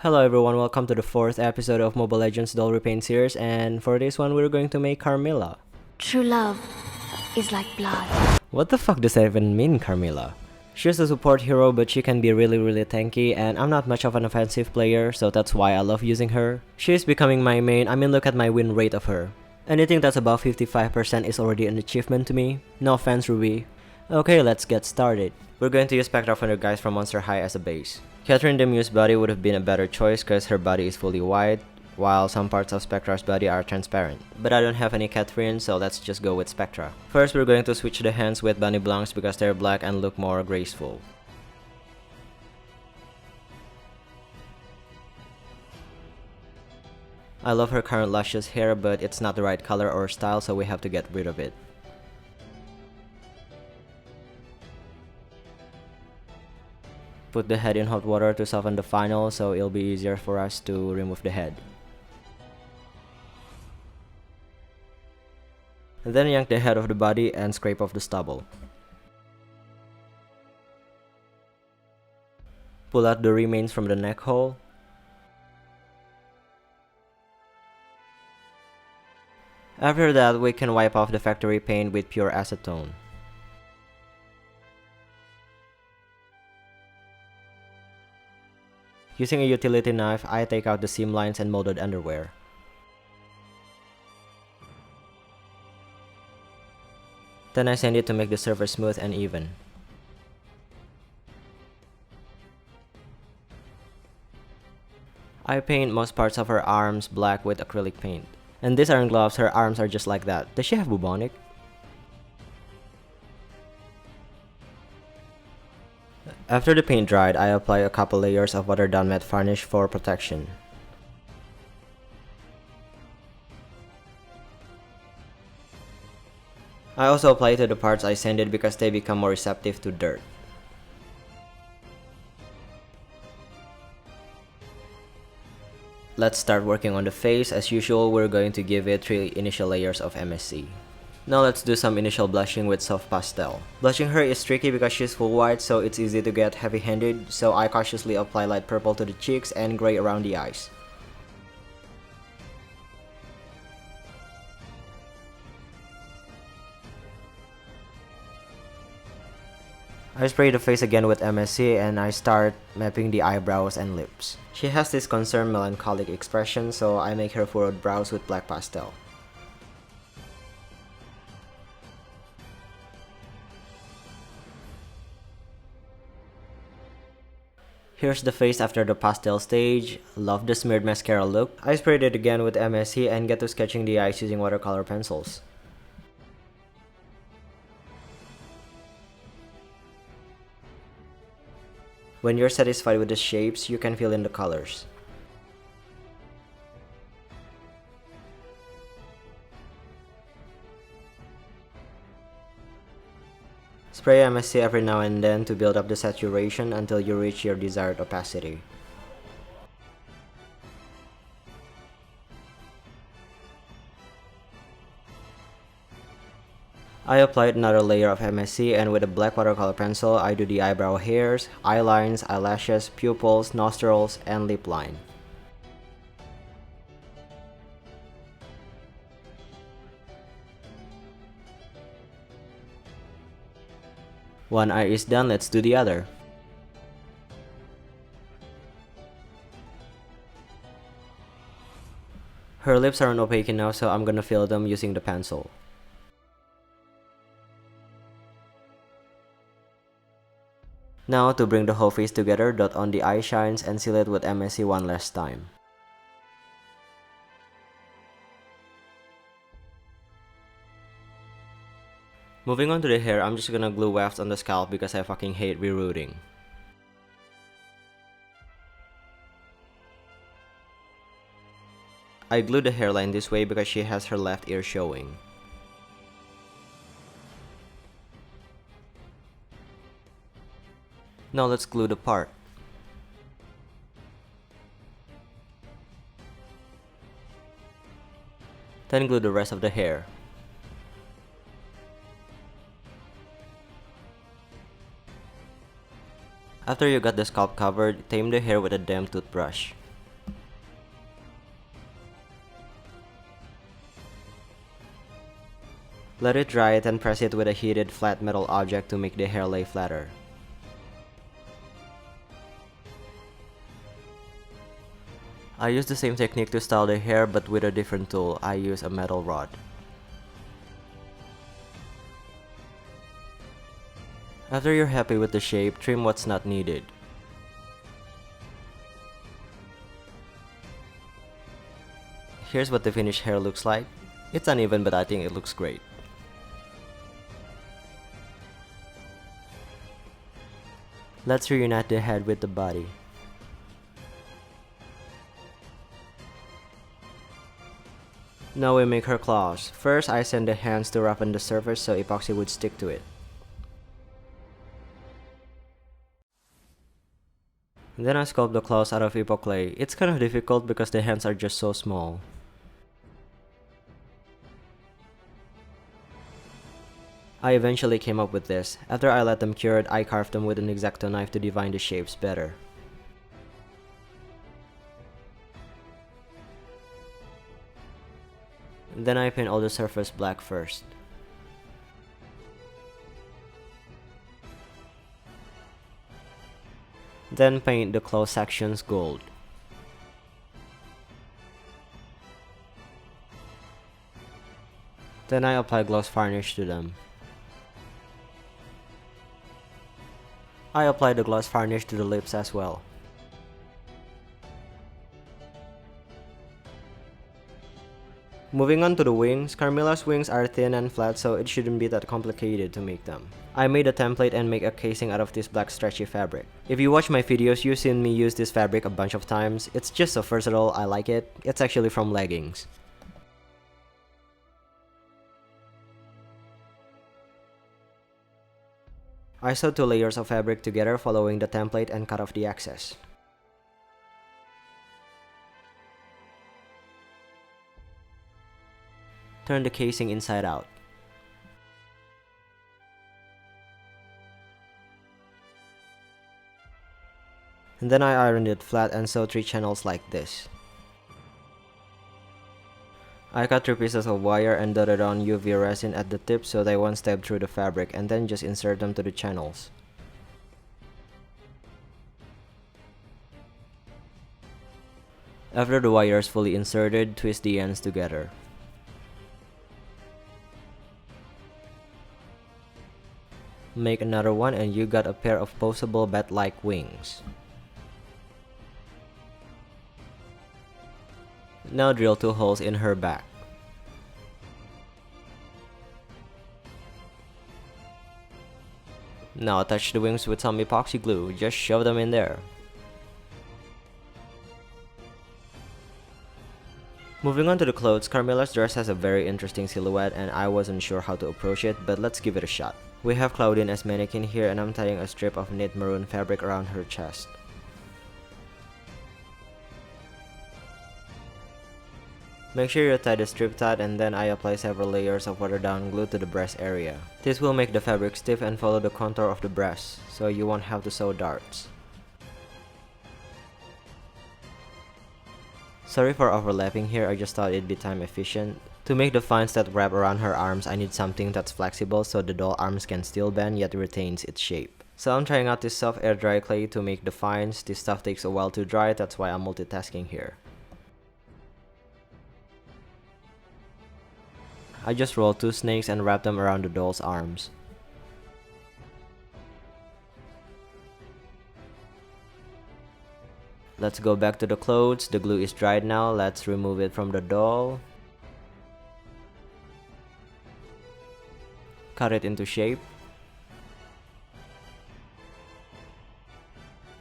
Hello everyone, welcome to the 4th episode of Mobile Legends Doll Repaint series, and for this one we're going to make Carmilla. True love is like blood. What the fuck does that even mean, Carmilla? She's a support hero, but she can be really tanky, and I'm not much of an offensive player, so that's why I love using her. She's becoming my main. Look at my win rate of her. Anything that's above 55% is already an achievement to me. No offense, Ruby. Okay, let's get started. We're going to use Spectra from the guys from Monster High as a base. Catherine the Muse body would have been a better choice because her body is fully white, while some parts of Spectra's body are transparent. But I don't have any Catherine, so let's just go with Spectra. First, we're going to switch the hands with Bunny Blancs because they're black and look more graceful. I love her current luscious hair, but it's not the right color or style, so we have to get rid of it. Put the head in hot water to soften the final, so it'll be easier for us to remove the head. Then yank the head of the body and scrape off the stubble. Pull out the remains from the neck hole. After that, we can wipe off the factory paint with pure acetone. Using a utility knife, I take out the seam lines and molded underwear. Then I sand it to make the surface smooth and even. I paint most parts of her arms black with acrylic paint. And these aren't gloves, her arms are just like that. Does she have bubonic? After the paint dried, I apply a couple layers of watered down matte varnish for protection. I also apply it to the parts I sanded because they become more receptive to dirt. Let's start working on the face. As usual, we're going to give it 3 initial layers of MSC. Now let's do some initial blushing with soft pastel. Blushing her is tricky because she's full white, so it's easy to get heavy-handed, so I cautiously apply light purple to the cheeks and gray around the eyes. I spray the face again with MSC and I start mapping the eyebrows and lips. She has this concerned melancholic expression, so I make her furrowed brows with black pastel. Here's the face after the pastel stage. Love the smeared mascara look. I sprayed it again with MSC and get to sketching the eyes using watercolor pencils. When you're satisfied with the shapes, you can fill in the colors. Spray MSC every now and then to build up the saturation until you reach your desired opacity. I applied another layer of MSC and with a black watercolor pencil I do the eyebrow hairs, eye lines, eyelashes, pupils, nostrils, and lip line. One eye is done, let's do the other. Her lips aren't opaque enough, so I'm gonna fill them using the pencil. Now to bring the whole face together, dot on the eye shines and seal it with MSC one last time. Moving on to the hair, I'm just gonna glue wefts on the scalp because I fucking hate rerooting. I glue the hairline this way because she has her left ear showing. Now let's glue the part. Then glue the rest of the hair. After you got the scalp covered, tame the hair with a damp toothbrush. Let it dry, then press it with a heated flat metal object to make the hair lay flatter. I use the same technique to style the hair but with a different tool. I use a metal rod. After you're happy with the shape, trim what's not needed. Here's what the finished hair looks like. It's uneven, but I think it looks great. Let's reunite the head with the body. Now we make her claws. First, I sand the hands to roughen the surface so epoxy would stick to it. Then I sculpt the claws out of epoxy. It's kind of difficult because the hands are just so small. I eventually came up with this. After I let them cure, I carved them with an X-Acto knife to define the shapes better. Then I paint all the surface black first. Then paint the claw sections gold. Then I apply gloss varnish to them. I apply the gloss varnish to the lips as well. Moving on to the wings, Carmilla's wings are thin and flat, so it shouldn't be that complicated to make them. I made a template and make a casing out of this black stretchy fabric. If you watch my videos, you've seen me use this fabric a bunch of times. It's just so versatile, I like it. It's actually from leggings. I sewed 2 layers of fabric together following the template and cut off the excess. Turn the casing inside out. And then I ironed it flat and sewed 3 channels like this. I cut 3 pieces of wire and dotted on UV resin at the tip so they won't stab through the fabric, and then just insert them to the channels. After the wire is fully inserted, twist the ends together. Make another one and you got a pair of posable bat-like wings. Now drill 2 holes in her back. Now attach the wings with some epoxy glue, just shove them in there. Moving on to the clothes, Carmilla's dress has a very interesting silhouette and I wasn't sure how to approach it, but let's give it a shot. We have Claudine as mannequin here and I'm tying a strip of knit maroon fabric around her chest. Make sure you tie the strip tight and then I apply several layers of watered down glue to the breast area. This will make the fabric stiff and follow the contour of the breast, so you won't have to sew darts. Sorry for overlapping here, I just thought it'd be time efficient. To make the vines that wrap around her arms, I need something that's flexible so the doll arms can still bend yet retains its shape. So I'm trying out this soft air dry clay to make the vines. This stuff takes a while to dry, that's why I'm multitasking here. I just rolled 2 snakes and wrapped them around the doll's arms. Let's go back to the clothes. The glue is dried now. Let's remove it from the doll. Cut it into shape.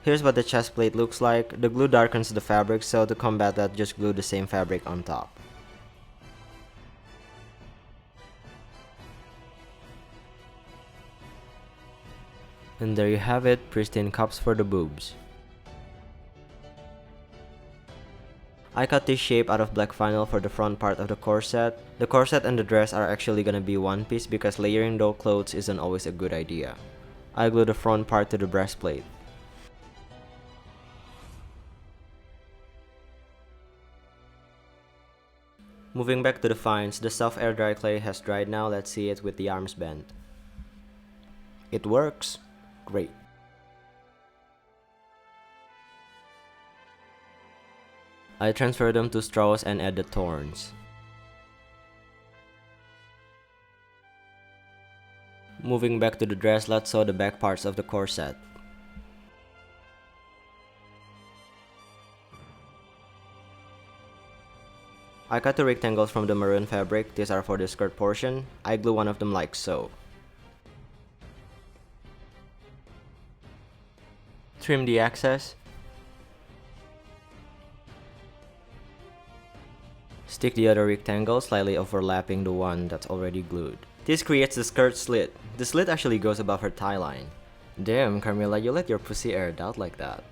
Here's what the chest plate looks like. The glue darkens the fabric, so to combat that, just glue the same fabric on top. And there you have it, pristine cups for the boobs. I cut this shape out of black vinyl for the front part of the corset. The corset and the dress are actually gonna be one piece because layering doll clothes isn't always a good idea. I glue the front part to the breastplate. Moving back to the vines, the soft air dry clay has dried now. Let's see it with the arms bent. It works. Great. I transfer them to straws and add the thorns. Moving back to the dress, let's sew the back parts of the corset. I cut the rectangles from the maroon fabric. These are for the skirt portion. I glue one of them like so. Trim the excess. Stick the other rectangle, slightly overlapping the one that's already glued. This creates the skirt slit. The slit actually goes above her thigh line. Damn, Carmilla, you let your pussy air out like that.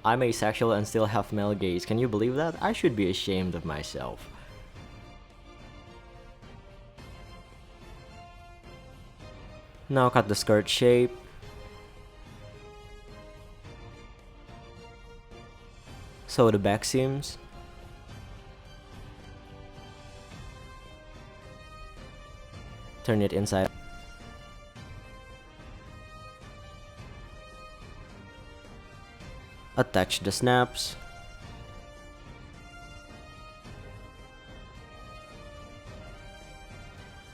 I'm asexual and still have male gaze. Can you believe that? I should be ashamed of myself. Now cut the skirt shape. Sew the back seams. Turn it inside. Attach the snaps.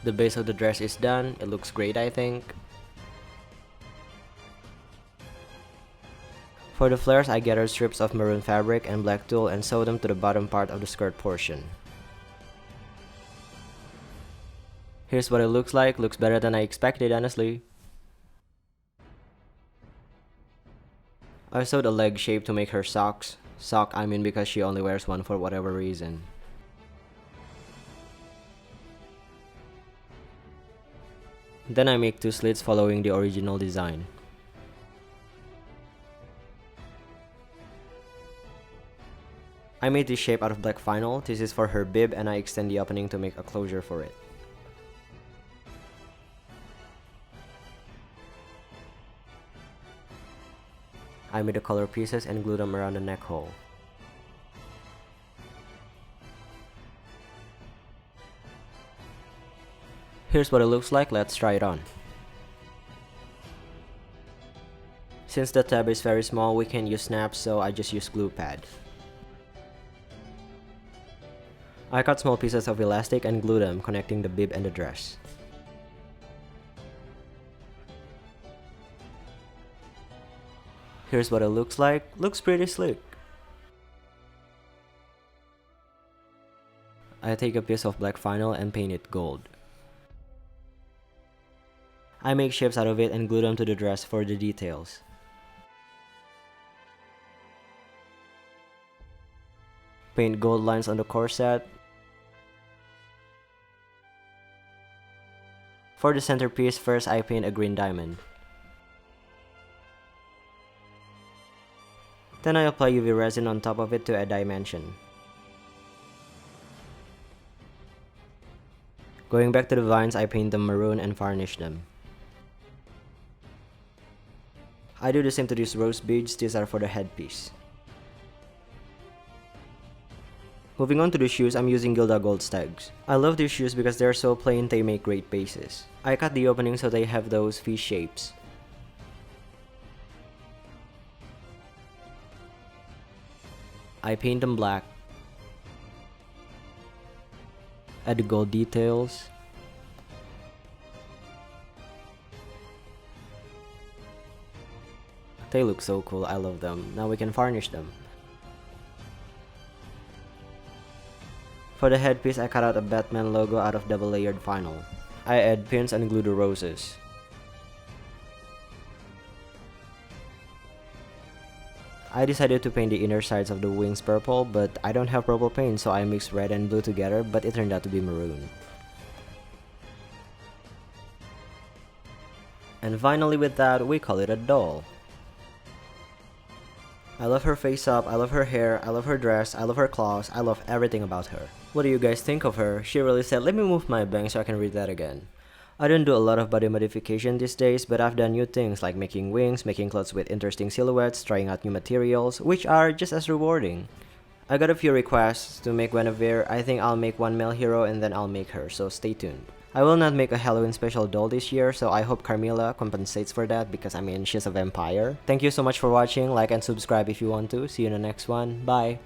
The base of the dress is done. It looks great, I think. For the flares, I gathered strips of maroon fabric and black tulle and sewed them to the bottom part of the skirt portion. Here's what it looks like. Looks better than I expected, honestly. I sewed a leg shape to make her socks. Sock, I mean, because she only wears one for whatever reason. Then I make two slits following the original design. I made this shape out of black vinyl. This is for her bib and I extend the opening to make a closure for it. I made the color pieces and glued them around the neck hole. Here's what it looks like. Let's try it on. Since the tab is very small, we can use snaps, so I just use glue pad. I cut small pieces of elastic and glue them, connecting the bib and the dress. Here's what it looks like. Looks pretty slick. I take a piece of black vinyl and paint it gold. I make shapes out of it and glue them to the dress for the details. Paint gold lines on the corset. For the centerpiece, first I paint a green diamond. Then I apply UV resin on top of it to add dimension. Going back to the vines, I paint them maroon and varnish them. I do the same to these rose beads. These are for the headpiece. Moving on to the shoes, I'm using Gilda Gold Stags. I love these shoes because they're so plain, they make great bases. I cut the opening so they have those V shapes. I paint them black. Add the gold details. They look so cool, I love them. Now we can varnish them. For the headpiece, I cut out a Batman logo out of double layered vinyl. I add pins and glue the roses. I decided to paint the inner sides of the wings purple, but I don't have purple paint, so I mixed red and blue together, but it turned out to be maroon. And finally with that, we call it a doll. I love her face up, I love her hair, I love her dress, I love her claws, I love everything about her. What do you guys think of her? She really said, let me move my bangs so I can read that again. I don't do a lot of body modification these days, but I've done new things like making wings, making clothes with interesting silhouettes, trying out new materials, which are just as rewarding. I got a few requests to make Guinevere. I think I'll make one male hero and then I'll make her, so stay tuned. I will not make a Halloween special doll this year, so I hope Carmilla compensates for that because I mean she's a vampire. Thank you so much for watching, like and subscribe if you want to. See you in the next one, bye!